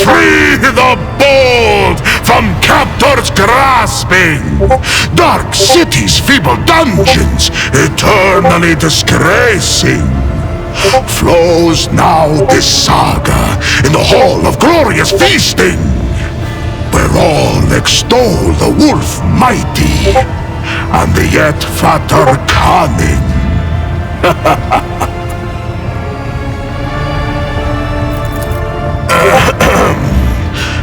free the bold from captors grasping. Dark cities, feeble dungeons, eternally disgracing. Flows now this saga in the hall of glorious feasting, where all extol the wolf mighty and the yet fatter cunning.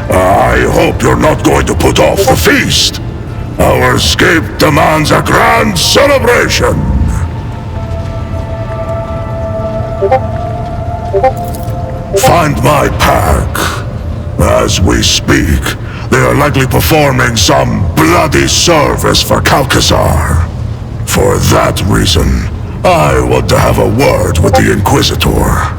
I hope you're not going to put off the feast. Our escape demands a grand celebration. Find my pack. As we speak, they are likely performing some bloody service for Calcazar. For that reason, I want to have a word with the Inquisitor.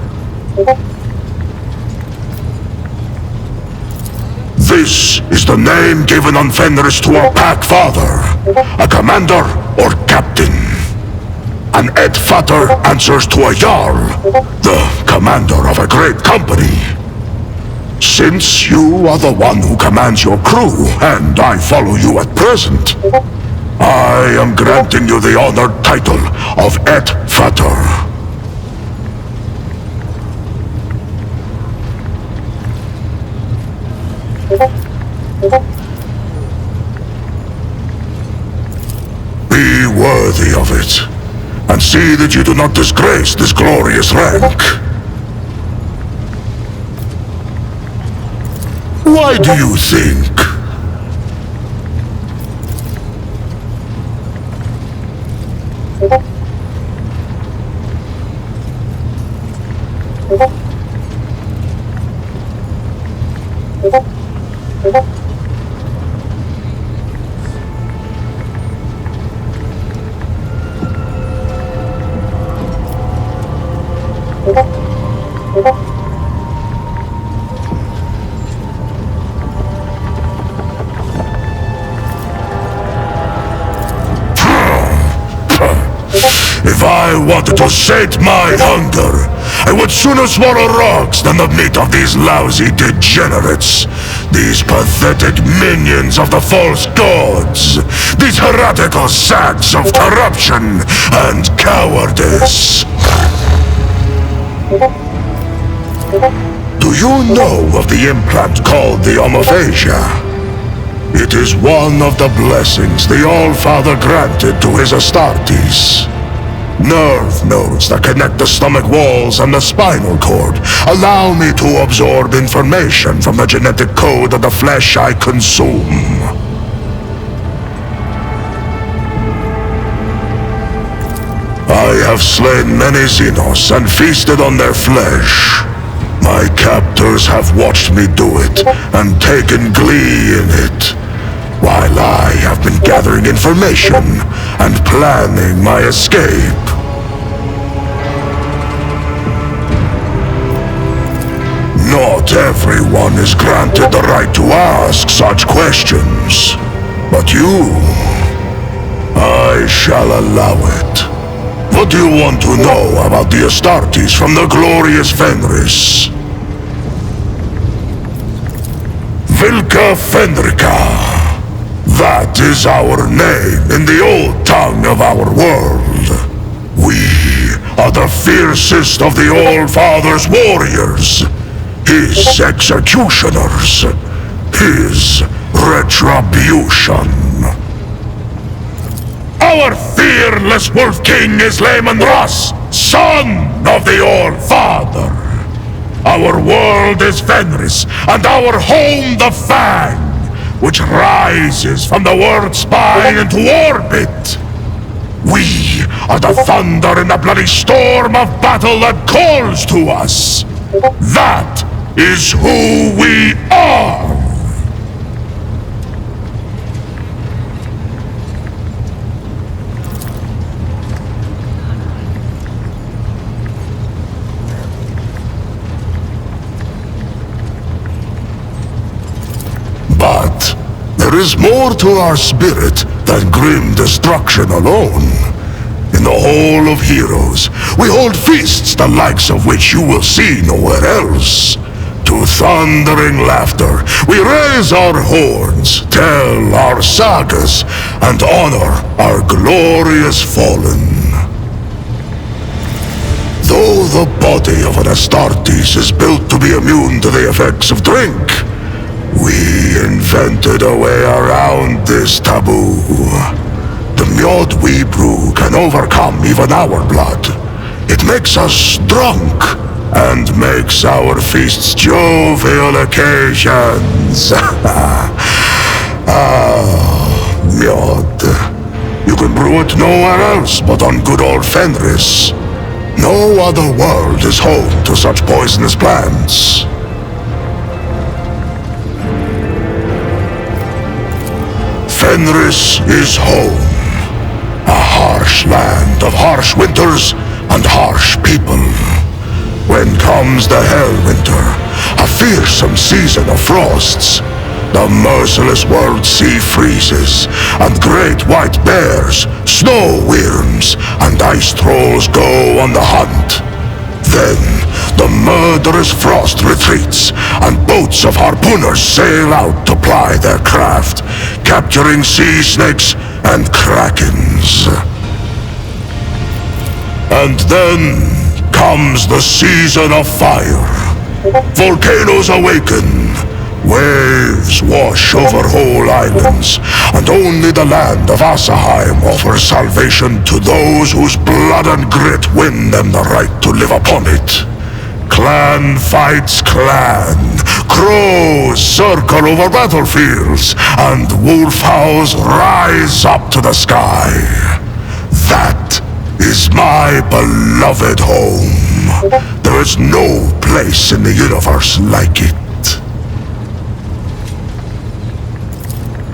This is the name given on Fenris to our pack father, a commander or captain. An Edfater answers to a Jarl, the commander of a great company. Since you are the one who commands your crew, and I follow you at present, I am granting you the honored title of Edfater. Be worthy of it, and see that you do not disgrace this glorious rank. Why do you think? If I wanted to sate my hunger, I would sooner swallow rocks than the meat of these lousy degenerates. These pathetic minions of the false gods. These heretical sacks of corruption and cowardice. Do you know of the implant called the Omophagia? It is one of the blessings the All-Father granted to his Astartes. Nerve nodes that connect the stomach walls and the spinal cord allow me to absorb information from the genetic code of the flesh I consume. I have slain many Xenos and feasted on their flesh. My captors have watched me do it and taken glee in it, while I have been gathering information and planning my escape. Not everyone is granted the right to ask such questions, but you, I shall allow it. What do you want to know about the Astartes from the glorious Fenris? Vilka Fenrica. That is our name in the old tongue of our world. We are the fiercest of the All-Father's warriors, his executioners, his retribution. Our fearless Wolf King is Leman Ross, son of the All-Father. Our world is Fenris, and our home the Fang, which rises from the world's spine into orbit. We are the thunder in the bloody storm of battle that calls to us. That is who we are. But there is more to our spirit than grim destruction alone. In the Hall of Heroes, we hold feasts the likes of which you will see nowhere else. To thundering laughter, we raise our horns, tell our sagas, and honor our glorious fallen. Though the body of an Astartes is built to be immune to the effects of drink, we invented a way around this taboo. The mead we brew can overcome even our blood. It makes us drunk, and makes our feasts jovial occasions. Mead. You can brew it nowhere else but on good old Fenris. No other world is home to such poisonous plants. Fenris is home. A harsh land of harsh winters and harsh people. When comes the Hellwinter, a fearsome season of frosts, the merciless world sea freezes, and great white bears, snow wyrms, and ice trolls go on the hunt. Then the murderous frost retreats, and boats of harpooners sail out to ply their craft, capturing sea snakes and krakens. And then comes the season of fire. Volcanoes awaken. Waves wash over whole islands, and only the land of Asaheim offers salvation to those whose blood and grit win them the right to live upon it. Clan fights clan. Crows circle over battlefields, and wolf howls rise up to the sky. That is my beloved home. There is no place in the universe like it.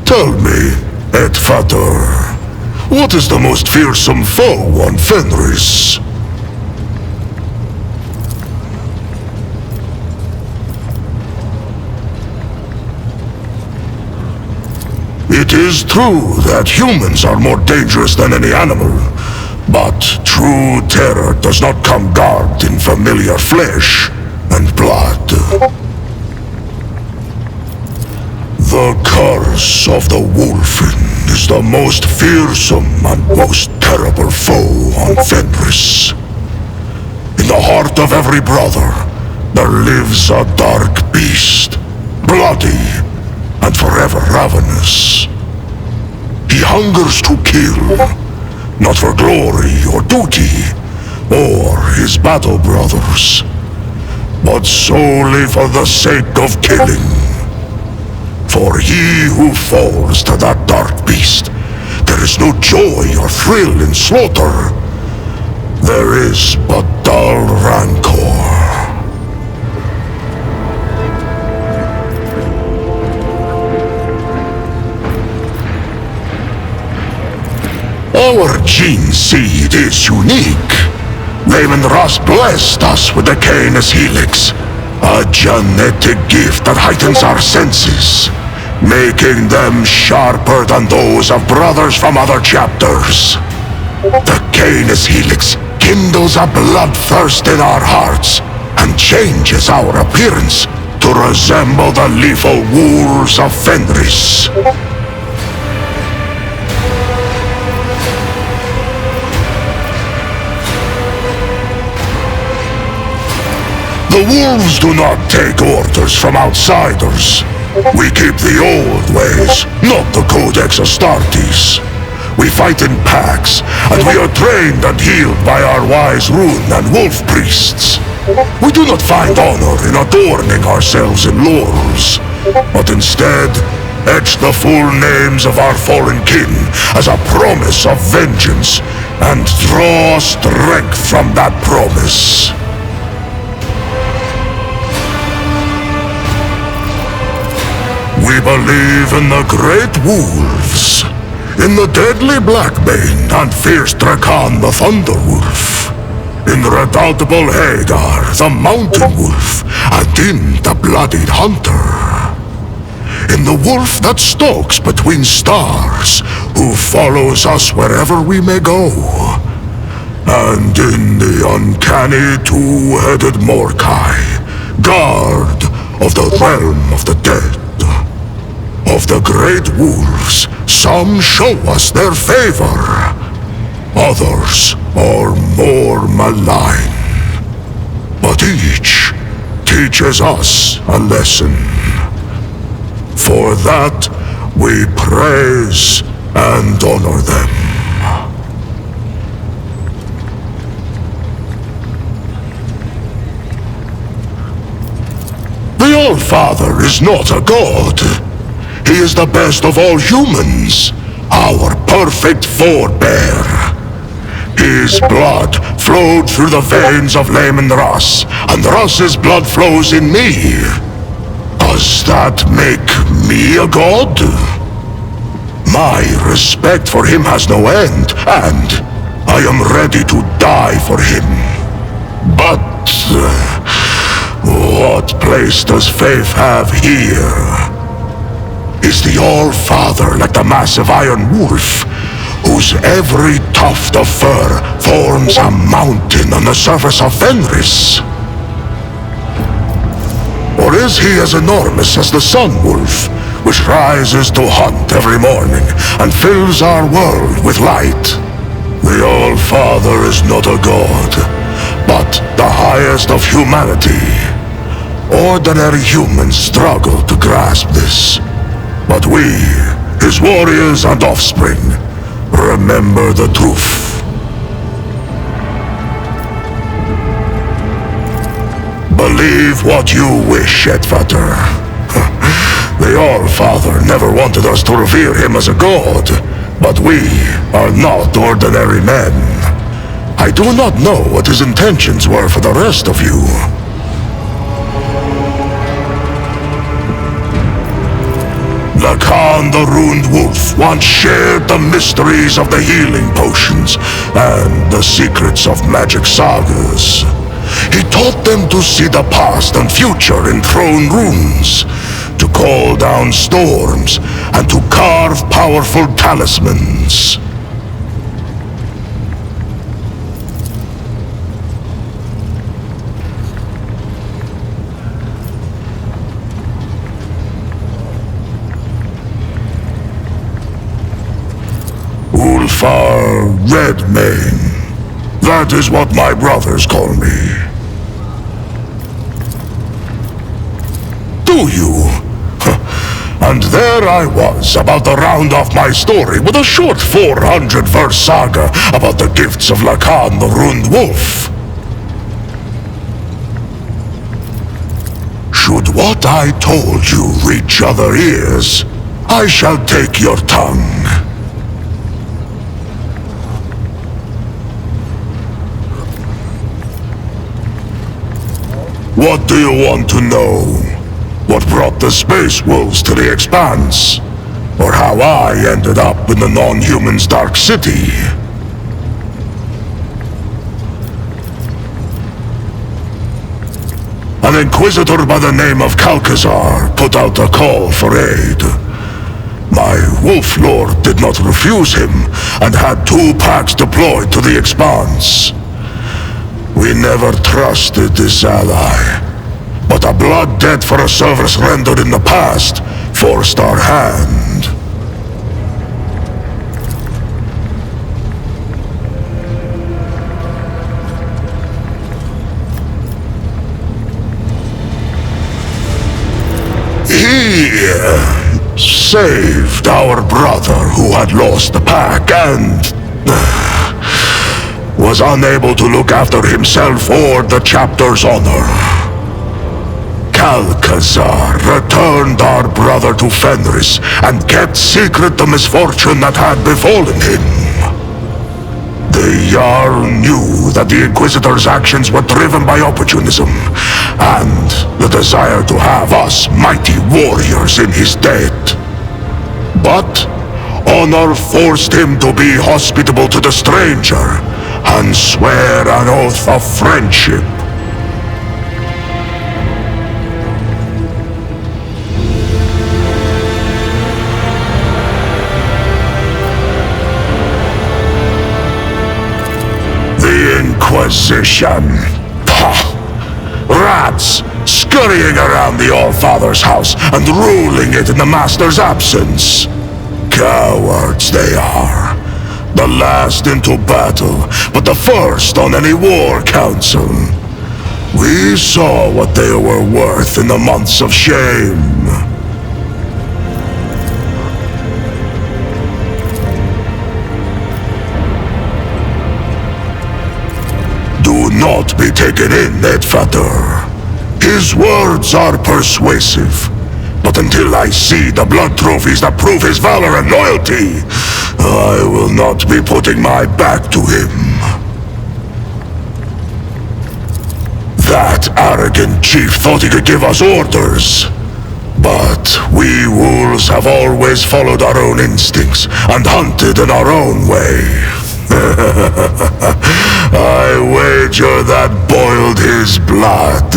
Tell me, Edfator, what is the most fearsome foe on Fenris? It is true that humans are more dangerous than any animal, but true terror does not come garbed in familiar flesh and blood. The curse of the Wolfen is the most fearsome and most terrible foe on Fenris. In the heart of every brother, there lives a dark beast, bloody and forever ravenous. He hungers to kill, not for glory or duty, or his battle brothers, but solely for the sake of killing. For he who falls to that dark beast, there is no joy or thrill in slaughter. There is but dull rancor. Our gene seed is unique. Lemonras blessed us with the Canis Helix, a genetic gift that heightens our senses, making them sharper than those of brothers from other chapters. The Canis Helix kindles a bloodthirst in our hearts and changes our appearance to resemble the lethal wolves of Fenris. The wolves do not take orders from outsiders. We keep the old ways, not the Codex Astartes. We fight in packs, and we are trained and healed by our wise rune and wolf priests. We do not find honor in adorning ourselves in laurels, but instead etch the full names of our fallen kin as a promise of vengeance, and draw strength from that promise. We believe in the great wolves, in the deadly Blackbane and fierce Drakan the Thunderwolf, in redoubtable Hagar the Mountain Wolf, and in the Bloodied Hunter, in the wolf that stalks between stars, who follows us wherever we may go, and in the uncanny two-headed Morkai, guard of the realm of the dead. Of the great wolves, some show us their favor. Others are more malign. But each teaches us a lesson. For that, we praise and honor them. The All-Father is not a god. He is the best of all humans, our perfect forebear. His blood flowed through the veins of Leman Russ, and Russ's blood flows in me. Does that make me a god? My respect for him has no end, and I am ready to die for him. But what place does faith have here? Is the All-Father like the massive iron wolf, whose every tuft of fur forms a mountain on the surface of Fenris? Or is he as enormous as the Sun Wolf, which rises to hunt every morning and fills our world with light? The All-Father is not a god, but the highest of humanity. Ordinary humans struggle to grasp this. But we, his warriors and offspring, remember the truth. Believe what you wish, Edvater. The All-Father never wanted us to revere him as a god, but we are not ordinary men. I do not know what his intentions were for the rest of you. Lacan the Ruined Wolf once shared the mysteries of the healing potions and the secrets of magic sagas. He taught them to see the past and future in throne runes, to call down storms, and to carve powerful talismans. Ulfar Redmane. That is what my brothers call me. Do you? And there I was, about to round off my story with a short 400-verse saga about the gifts of Lacan the Ruined Wolf. Should what I told you reach other ears, I shall take your tongue. What do you want to know? What brought the Space Wolves to the Expanse? Or how I ended up in the non-human's Dark City? An Inquisitor by the name of Calcazar put out a call for aid. My Wolf Lord did not refuse him, and had 2 packs deployed to the Expanse. We never trusted this ally, but a blood debt for a service rendered in the past forced our hand. He saved our brother who had lost the pack and was unable to look after himself or the chapter's honor. Calcazar returned our brother to Fenris and kept secret the misfortune that had befallen him. The Jarl knew that the Inquisitor's actions were driven by opportunism and the desire to have us mighty warriors in his debt. But honor forced him to be hospitable to the stranger and swear an oath of friendship. The Inquisition. Pah! Rats, scurrying around the All-Father's house and ruling it in the Master's absence. Cowards they are. The last into battle, but the first on any war council. We saw what they were worth in the months of shame. Do not be taken in, Edvator. His words are persuasive. But until I see the blood trophies that prove his valor and loyalty, I will not be putting my back to him. That arrogant chief thought he could give us orders. But we wolves have always followed our own instincts and hunted in our own way. I wager that boiled his blood.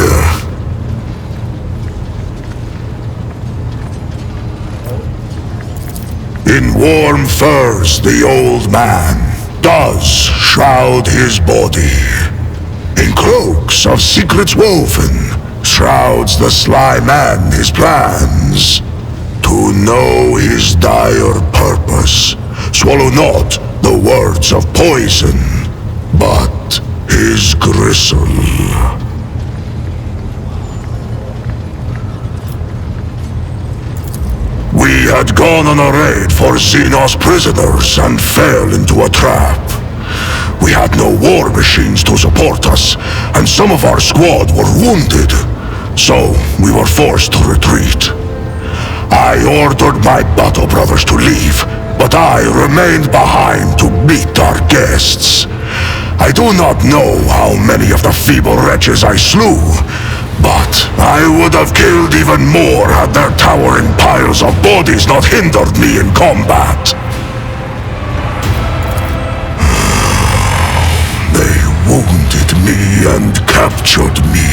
In warm furs, the old man does shroud his body. In cloaks of secrets woven, shrouds the sly man his plans. To know his dire purpose, swallow not the words of poison, but his gristle. We had gone on a raid for Xenos prisoners and fell into a trap. We had no war machines to support us, and some of our squad were wounded, so we were forced to retreat. I ordered my battle brothers to leave, but I remained behind to meet our guests. I do not know how many of the feeble wretches I slew, but I would have killed even more had their towering piles of bodies not hindered me in combat. They wounded me and captured me.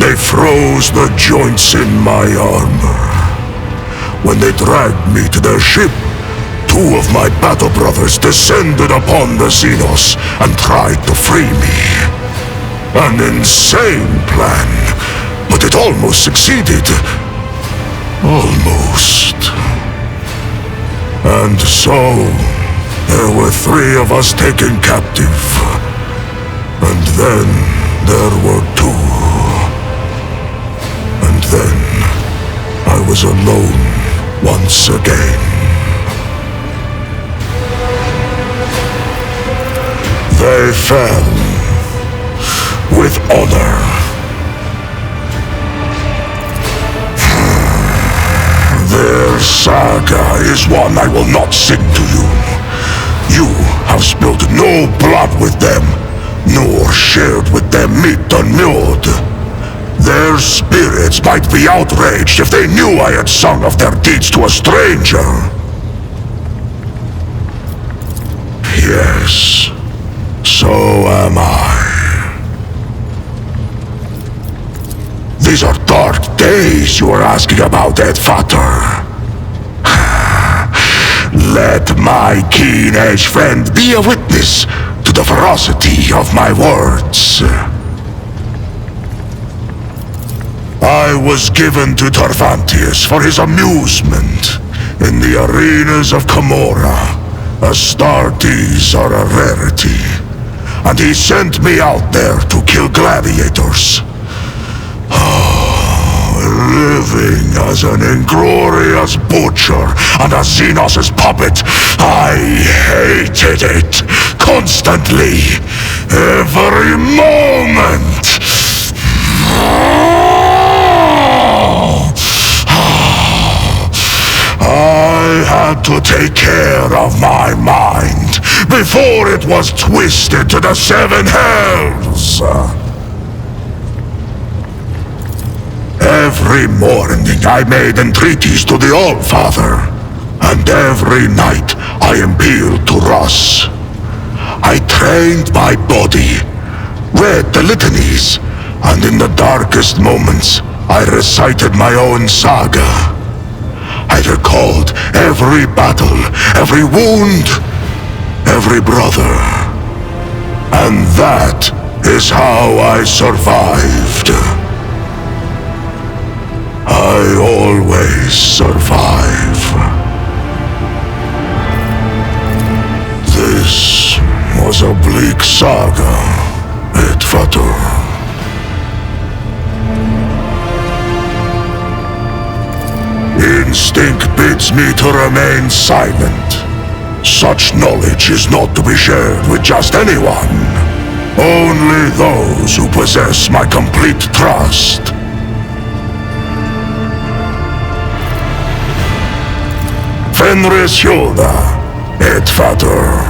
They froze the joints in my armor. When they dragged me to their ship, two of my battle brothers descended upon the Xenos and tried to free me. An insane plan, but it almost succeeded. Almost. And so, there were 3 of us taken captive. And then there were 2. And then I was alone once again. They fell with honor. Their saga is one I will not sing to you. You have spilled no blood with them, nor shared with them meat unmewed. Their spirits might be outraged if they knew I had sung of their deeds to a stranger. Yes, so am I. These are dark days you are asking about, Edvator. Let my keen-edged friend be a witness to the ferocity of my words. I was given to Tarvantius for his amusement. In the arenas of Camorra, Astartes are a rarity, and he sent me out there to kill gladiators. Living as an inglorious butcher and a Xenos' puppet, I hated it constantly, every moment. I had to take care of my mind before it was twisted to the 7 hells. Every morning I made entreaties to the All-Father, and every night I appealed to Russ. I trained my body, read the litanies, and in the darkest moments I recited my own saga. I recalled every battle, every wound, every brother. And that is how I survived. may survive. This was a bleak saga, Edvator. Instinct bids me to remain silent. Such knowledge is not to be shared with just anyone. Only those who possess my complete trust. Fenris Hilda, Edvator.